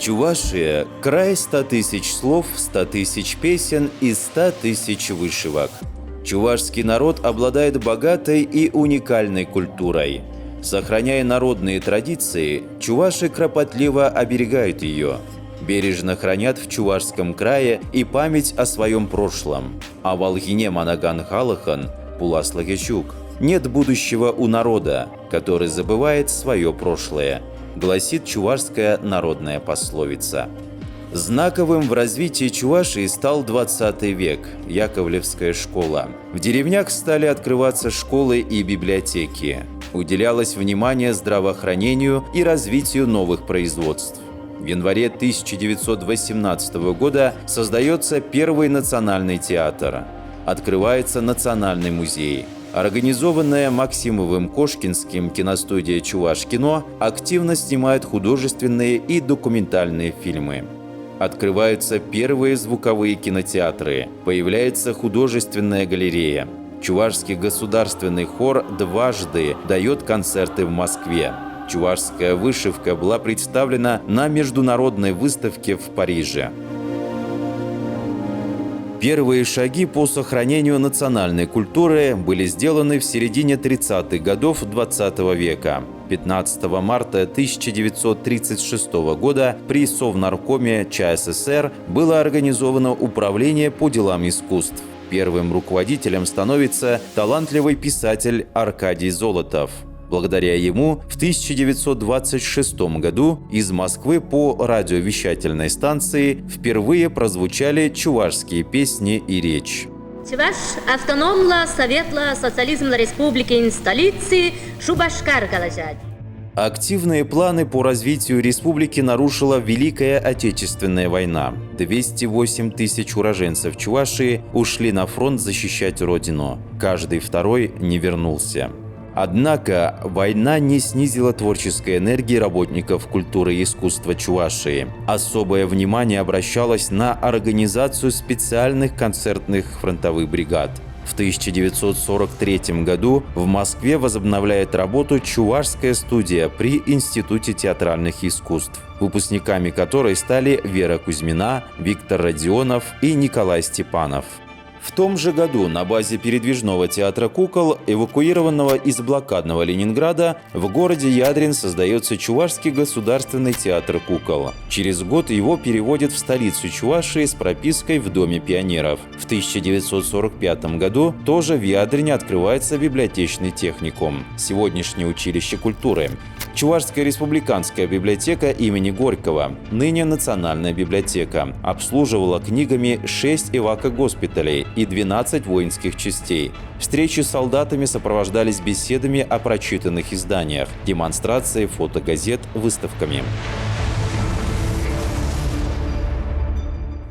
Чувашия – край 100 тысяч слов, 100 тысяч песен и 100 тысяч вышивок. Чувашский народ обладает богатой и уникальной культурой. Сохраняя народные традиции, чуваши кропотливо оберегают ее. Бережно хранят в Чувашском крае и память о своем прошлом. А в Алгине Манаган Халахан Пуласлагичук нет будущего у народа, который забывает свое прошлое, гласит чувашская народная пословица. Знаковым в развитии Чувашии стал 20 век, Яковлевская школа. В деревнях стали открываться школы и библиотеки. Уделялось внимание здравоохранению и развитию новых производств. В январе 1918 года создается первый национальный театр. Открывается Национальный музей. Организованная Максимовым Кошкинским киностудия «Чувашкино» активно снимает художественные и документальные фильмы. Открываются первые звуковые кинотеатры, появляется художественная галерея. Чувашский государственный хор дважды дает концерты в Москве. Чувашская вышивка была представлена на международной выставке в Париже. Первые шаги по сохранению национальной культуры были сделаны в середине 30-х годов XX века. 15 марта 1936 года при Совнаркоме ЧССР было организовано Управление по делам искусств. Первым руководителем становится талантливый писатель Аркадий Золотов. Благодаря ему в 1926 году из Москвы по радиовещательной станции впервые прозвучали чувашские песни и речь. Чуваш автономла советла социализмна республики столицы Шубашкар калажать. Активные планы по развитию республики нарушила Великая Отечественная война. 208 тысяч уроженцев Чувашии ушли на фронт защищать родину. Каждый второй не вернулся. Однако война не снизила творческой энергии работников культуры и искусства Чувашии. Особое внимание обращалось на организацию специальных концертных фронтовых бригад. В 1943 году в Москве возобновляет работу Чувашская студия при Институте театральных искусств, выпускниками которой стали Вера Кузьмина, Виктор Родионов и Николай Степанов. В том же году на базе передвижного театра кукол, эвакуированного из блокадного Ленинграда, в городе Ядрин создается Чувашский государственный театр кукол. Через год его переводят в столицу Чувашии с пропиской в Доме пионеров. В 1945 году тоже в Ядрине открывается библиотечный техникум, сегодняшнее училище культуры. Чувашская республиканская библиотека имени Горького, ныне Национальная библиотека, обслуживала книгами 6 эвакогоспиталей и 12 воинских частей. Встречи с солдатами сопровождались беседами о прочитанных изданиях, демонстрацией фотогазет, выставками.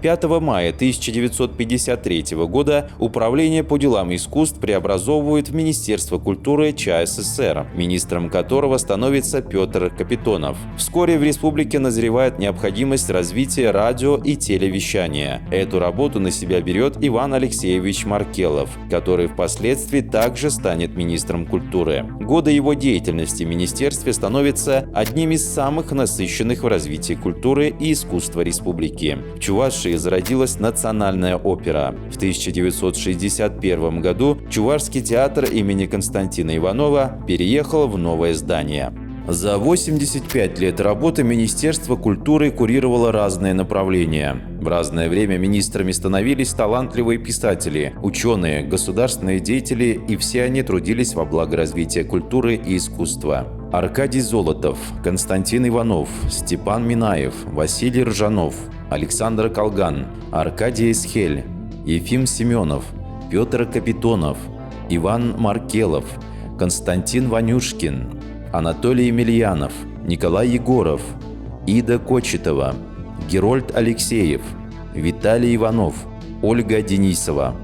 5 мая 1953 года Управление по делам искусств преобразовывают в Министерство культуры ЧССР, министром которого становится Петр Капитонов. Вскоре в республике назревает необходимость развития радио и телевещания. Эту работу на себя берет Иван Алексеевич Маркелов, который впоследствии также станет министром культуры. Годы его деятельности в министерстве становятся одним из самых насыщенных в развитии культуры и искусства республики. В Чувашии зародилась Национальная опера. В 1961 году Чувашский театр имени Константина Иванова переехал в новое здание. За 85 лет работы Министерство культуры курировало разные направления. В разное время министрами становились талантливые писатели, ученые, государственные деятели, и все они трудились во благо развития культуры и искусства. Аркадий Золотов, Константин Иванов, Степан Минаев, Василий Ржанов, Александр Колган, Аркадий Исхель, Ефим Семенов, Петр Капитонов, Иван Маркелов, Константин Ванюшкин, Анатолий Емельянов, Николай Егоров, Ида Кочетова, Герольд Алексеев, Виталий Иванов, Ольга Денисова,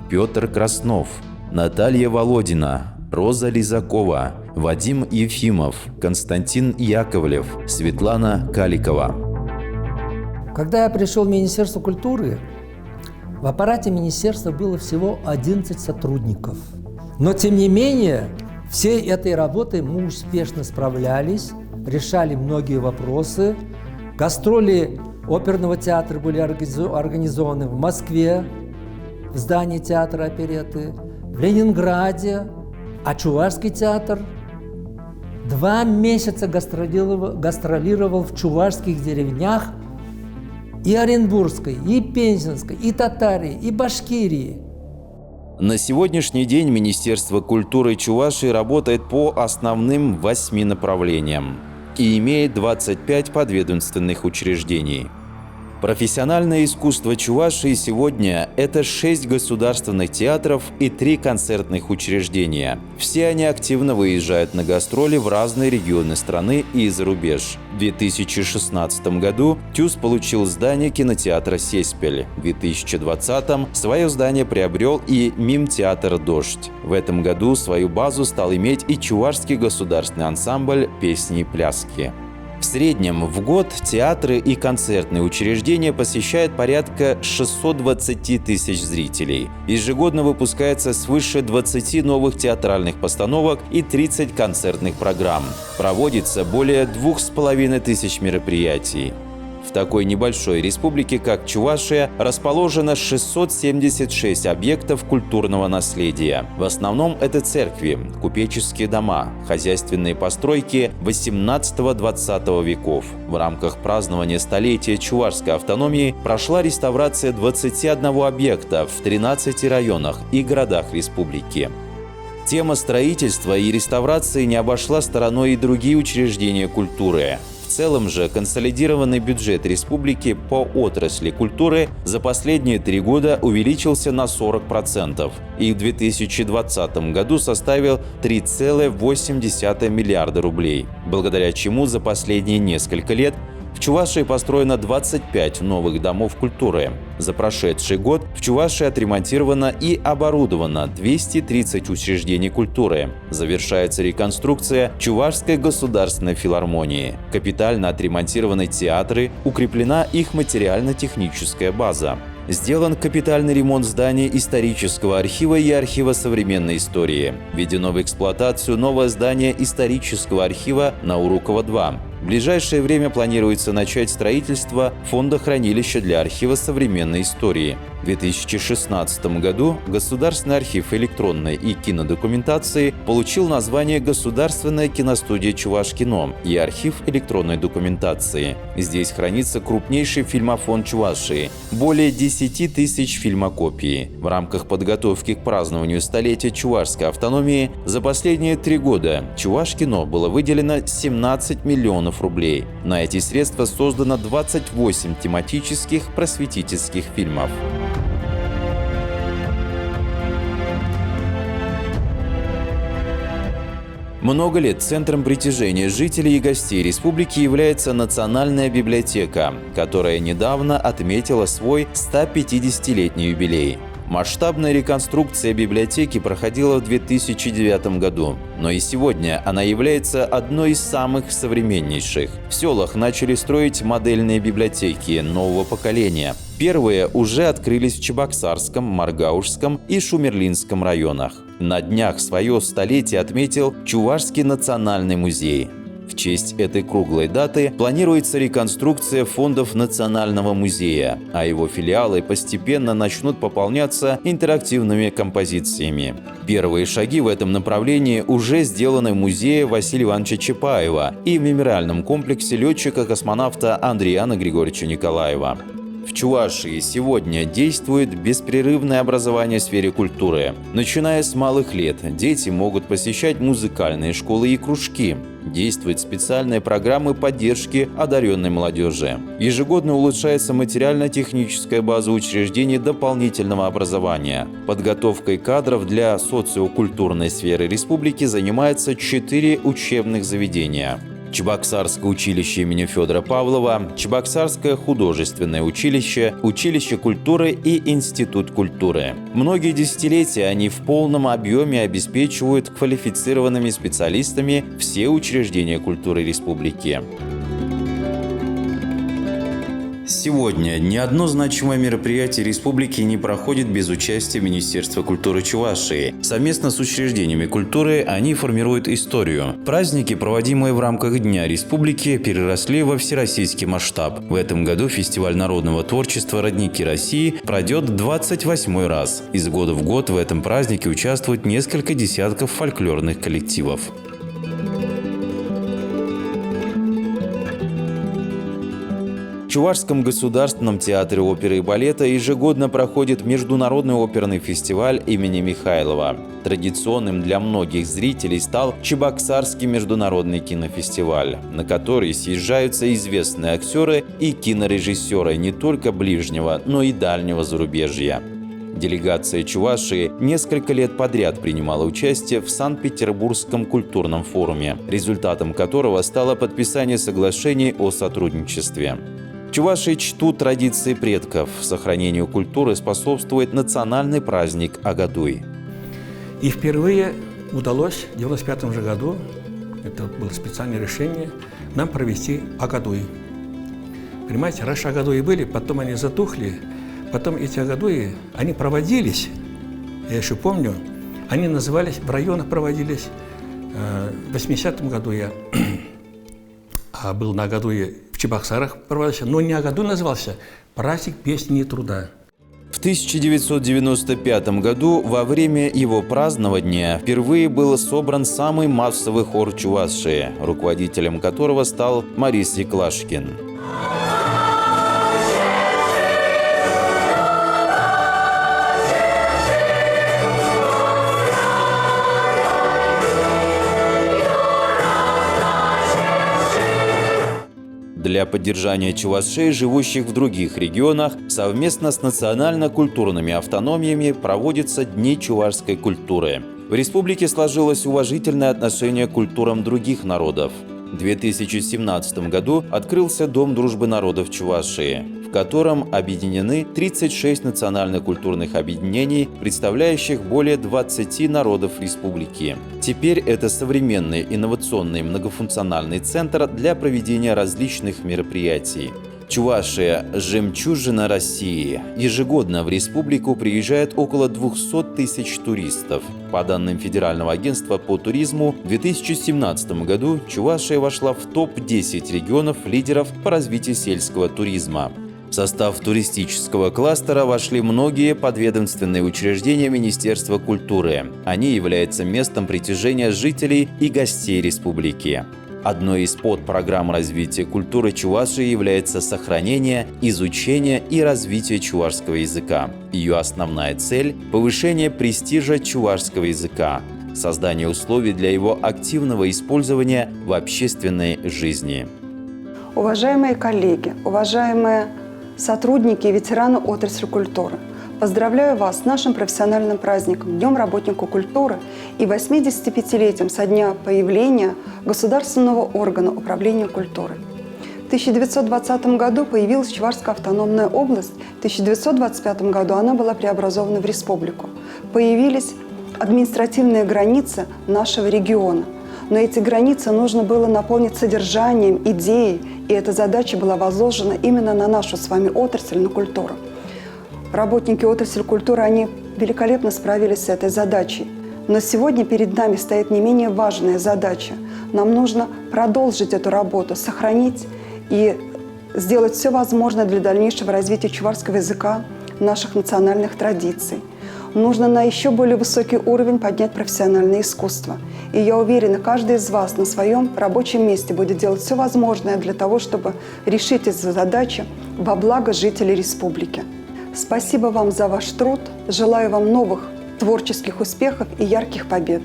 Петр Краснов, Наталья Володина, Роза Лизакова, Вадим Ефимов, Константин Яковлев, Светлана Каликова. Когда я пришел в Министерство культуры, в аппарате министерства было всего 11 сотрудников. Но, тем не менее, всей этой работой мы успешно справлялись, решали многие вопросы, Гастроли оперного театра были организованы в Москве, в здании театра оперетты, в Ленинграде, а Чувашский театр 2 месяца гастролировал в чувашских деревнях и Оренбургской, и Пензенской, и Татарии, и Башкирии. На сегодняшний день Министерство культуры Чувашии работает по основным 8 направлениям и имеет 25 подведомственных учреждений. Профессиональное искусство Чувашии сегодня – это 6 государственных театров и 3 концертных учреждения. Все они активно выезжают на гастроли в разные регионы страны и за рубеж. В 2016 году ТЮЗ получил здание кинотеатра «Сеспель». В 2020 свое здание приобрел и мимтеатр «Дождь». В этом году свою базу стал иметь и Чувашский государственный ансамбль «Песни и пляски». В среднем в год театры и концертные учреждения посещают порядка 620 тысяч зрителей. Ежегодно выпускается свыше 20 новых театральных постановок и 30 концертных программ. Проводится более 2500 мероприятий. В такой небольшой республике, как Чувашия, расположено 676 объектов культурного наследия. В основном это церкви, купеческие дома, хозяйственные постройки 18-20 веков. В рамках празднования столетия чувашской автономии прошла реставрация 21 объекта в 13 районах и городах республики. Тема строительства и реставрации не обошла стороной и другие учреждения культуры. В целом же консолидированный бюджет республики по отрасли культуры за последние 3 года увеличился на 40% и в 2020 году составил 3,8 миллиарда рублей, благодаря чему за последние несколько лет в Чувашии построено 25 новых домов культуры. За прошедший год в Чувашии отремонтировано и оборудовано 230 учреждений культуры. Завершается реконструкция Чувашской государственной филармонии. Капитально отремонтированы театры, укреплена их материально-техническая база. Сделан капитальный ремонт здания исторического архива и архива современной истории. Введено в эксплуатацию новое здание исторического архива Наурукова-2. В ближайшее время планируется начать строительство фонда хранилища для архива современной истории. В 2016 году Государственный архив электронной и кинодокументации получил название «Государственная киностудия Чувашкино» и архив электронной документации. Здесь хранится крупнейший фильмофон Чувашии – более 10 тысяч фильмокопий. В рамках подготовки к празднованию столетия чувашской автономии за последние 3 года Чувашкино было выделено 17 миллионов рублей. На эти средства создано 28 тематических просветительских фильмов. Много лет центром притяжения жителей и гостей республики является Национальная библиотека, которая недавно отметила свой 150-летний юбилей. Масштабная реконструкция библиотеки проходила в 2009 году, но и сегодня она является одной из самых современнейших. В селах начали строить модельные библиотеки нового поколения. Первые уже открылись в Чебоксарском, Маргаушском и Шумерлинском районах. На днях свое столетие отметил Чувашский национальный музей. В честь этой круглой даты планируется реконструкция фондов Национального музея, а его филиалы постепенно начнут пополняться интерактивными композициями. Первые шаги в этом направлении уже сделаны в музее Василия Ивановича Чапаева и в мемориальном комплексе летчика-космонавта Андриана Григорьевича Николаева. В Чувашии сегодня действует беспрерывное образование в сфере культуры. Начиная с малых лет, дети могут посещать музыкальные школы и кружки. Действуют специальные программы поддержки одаренной молодежи. Ежегодно улучшается материально-техническая база учреждений дополнительного образования. Подготовкой кадров для социокультурной сферы республики занимаются 4 учебных заведения. Чебоксарское училище имени Федора Павлова, Чебоксарское художественное училище, Училище культуры и Институт культуры. Многие десятилетия они в полном объеме обеспечивают квалифицированными специалистами все учреждения культуры республики. Сегодня ни одно значимое мероприятие республики не проходит без участия Министерства культуры Чувашии. Совместно с учреждениями культуры они формируют историю. Праздники, проводимые в рамках Дня республики, переросли во всероссийский масштаб. В этом году фестиваль народного творчества «Родники России» пройдет 28-й раз. Из года в год в этом празднике участвуют несколько десятков фольклорных коллективов. В Чувашском государственном театре оперы и балета ежегодно проходит Международный оперный фестиваль имени Михайлова. Традиционным для многих зрителей стал Чебоксарский международный кинофестиваль, на который съезжаются известные актеры и кинорежиссеры не только ближнего, но и дальнего зарубежья. Делегация Чувашии несколько лет подряд принимала участие в Санкт-Петербургском культурном форуме, результатом которого стало подписание соглашений о сотрудничестве. Чуваши чтут традиции предков. Сохранению культуры способствует национальный праздник Агадуй. И впервые удалось в 1995 же году, это было специальное решение, нам провести Агадуй. Понимаете, раньше Агадуи были, потом они затухли, потом эти Агадуи, они проводились, я еще помню, они назывались, в районах проводились. В 80-м году я был на Агадуе в Чебоксарах проводился, но не Агадуй назывался, праздник песни и труда. В 1995 году во время его празднования впервые был собран самый массовый хор Чувашии, руководителем которого стал Марис Еклашкин. Для поддержания чувашей, живущих в других регионах, совместно с национально-культурными автономиями проводятся Дни чувашской культуры. В республике сложилось уважительное отношение к культурам других народов. В 2017 году открылся Дом дружбы народов Чувашии, в котором объединены 36 национально-культурных объединений, представляющих более 20 народов республики. Теперь это современный инновационный многофункциональный центр для проведения различных мероприятий. Чувашия – жемчужина России. Ежегодно в республику приезжает около 200 тысяч туристов. По данным Федерального агентства по туризму, в 2017 году Чувашия вошла в топ-10 регионов-лидеров по развитию сельского туризма. В состав туристического кластера вошли многие подведомственные учреждения Министерства культуры. Они являются местом притяжения жителей и гостей республики. Одной из подпрограмм развития культуры Чувашии является сохранение, изучение и развитие чувашского языка. Ее основная цель – повышение престижа чувашского языка, создание условий для его активного использования в общественной жизни. Уважаемые коллеги, уважаемые сотрудники и ветераны отрасли культуры, поздравляю вас с нашим профессиональным праздником, Днем работника культуры и 85-летием со дня появления государственного органа управления культурой. В 1920 году появилась Чувашская автономная область, в 1925 году она была преобразована в республику. Появились административные границы нашего региона. Но эти границы нужно было наполнить содержанием, идеей, и эта задача была возложена именно на нашу с вами отрасль, на культуру. Работники отрасли культуры, они великолепно справились с этой задачей. Но сегодня перед нами стоит не менее важная задача. Нам нужно продолжить эту работу, сохранить и сделать все возможное для дальнейшего развития чувашского языка, наших национальных традиций. Нужно на еще более высокий уровень поднять профессиональное искусство. И я уверена, каждый из вас на своем рабочем месте будет делать все возможное для того, чтобы решить эту задачу во благо жителей республики. Спасибо вам за ваш труд. Желаю вам новых творческих успехов и ярких побед.